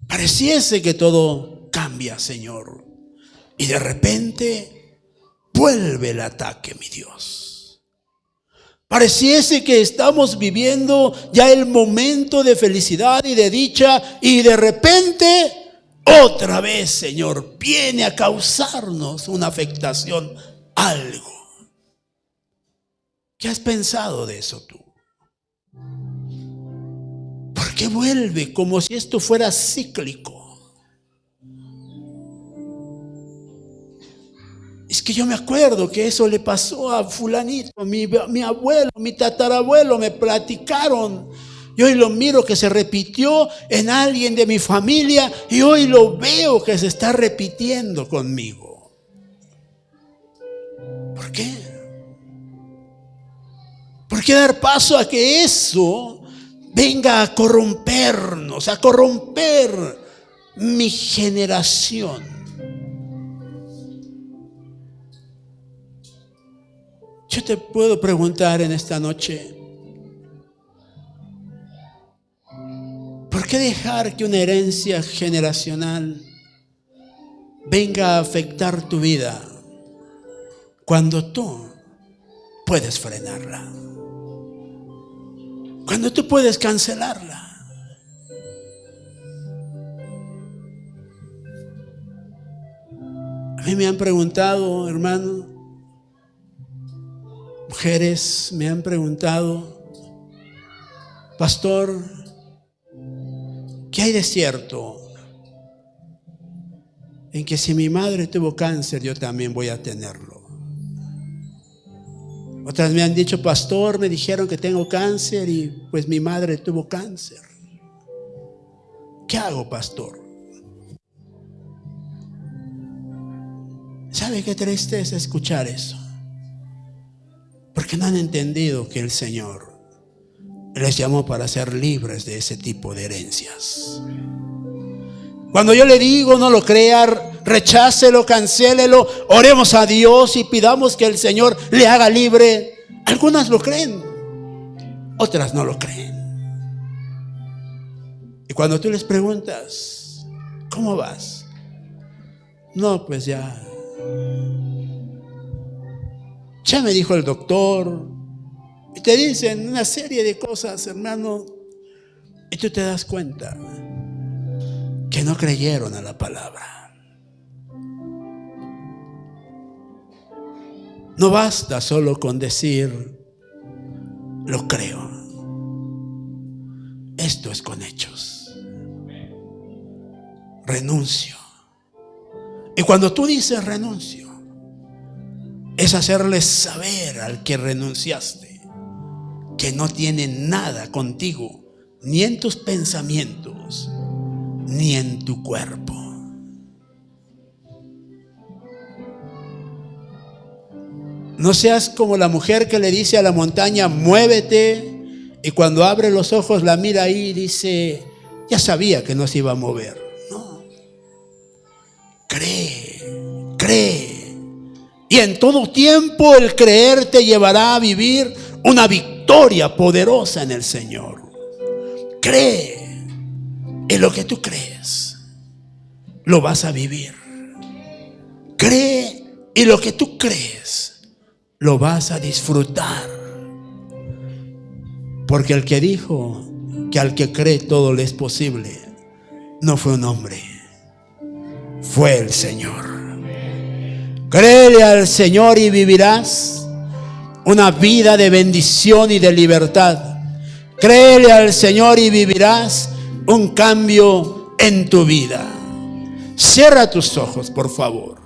Pareciese que todo cambia, Señor, y de repente vuelve el ataque, mi Dios. Pareciese que estamos viviendo ya el momento de felicidad y de dicha, y de repente otra vez, Señor, viene a causarnos una afectación, algo. ¿Qué has pensado de eso tú? ¿Por qué vuelve como si esto fuera cíclico? Es que yo me acuerdo que eso le pasó a fulanito, mi abuelo, mi tatarabuelo, me platicaron. Y hoy lo miro que se repitió en alguien de mi familia y hoy lo veo que se está repitiendo conmigo. ¿Por qué? ¿Por qué dar paso a que eso venga a corrompernos, a corromper mi generación? Yo te puedo preguntar en esta noche, ¿por qué dejar que una herencia generacional venga a afectar tu vida cuando tú puedes frenarla? Cuando tú puedes cancelarla. A mí me han preguntado, hermano, mujeres me han preguntado, pastor, ¿qué hay de cierto en que si mi madre tuvo cáncer, yo también voy a tenerlo? Otras me han dicho, pastor, me dijeron que tengo cáncer y pues mi madre tuvo cáncer. ¿Qué hago, pastor? ¿Sabe qué triste es escuchar eso? Porque no han entendido que el Señor les llamó para ser libres de ese tipo de herencias. Cuando yo le digo, no lo crea, rechácelo, cancélelo, oremos a Dios y pidamos que el Señor le haga libre. Algunas lo creen, otras no lo creen. Y cuando tú les preguntas, ¿cómo vas? No, pues ya me dijo el doctor. Y te dicen una serie de cosas, hermano, y tú te das cuenta que no creyeron a la palabra. No basta solo con decir, lo creo. Esto es con hechos. Renuncio. Y cuando tú dices renuncio, es hacerle saber al que renunciaste que no tiene nada contigo, ni en tus pensamientos, ni en tu cuerpo. No seas como la mujer que le dice a la montaña, muévete, y cuando abre los ojos la mira ahí y dice, ya sabía que no se iba a mover. No. Cree. Y en todo tiempo el creer te llevará a vivir una victoria poderosa en el Señor. Cree en lo que tú crees, lo vas a vivir. Cree en lo que tú crees, lo vas a disfrutar. Porque el que dijo que al que cree todo le es posible, no fue un hombre, fue el Señor. Créele al Señor y vivirás una vida de bendición y de libertad. Créele al Señor y vivirás un cambio en tu vida. Cierra tus ojos, por favor.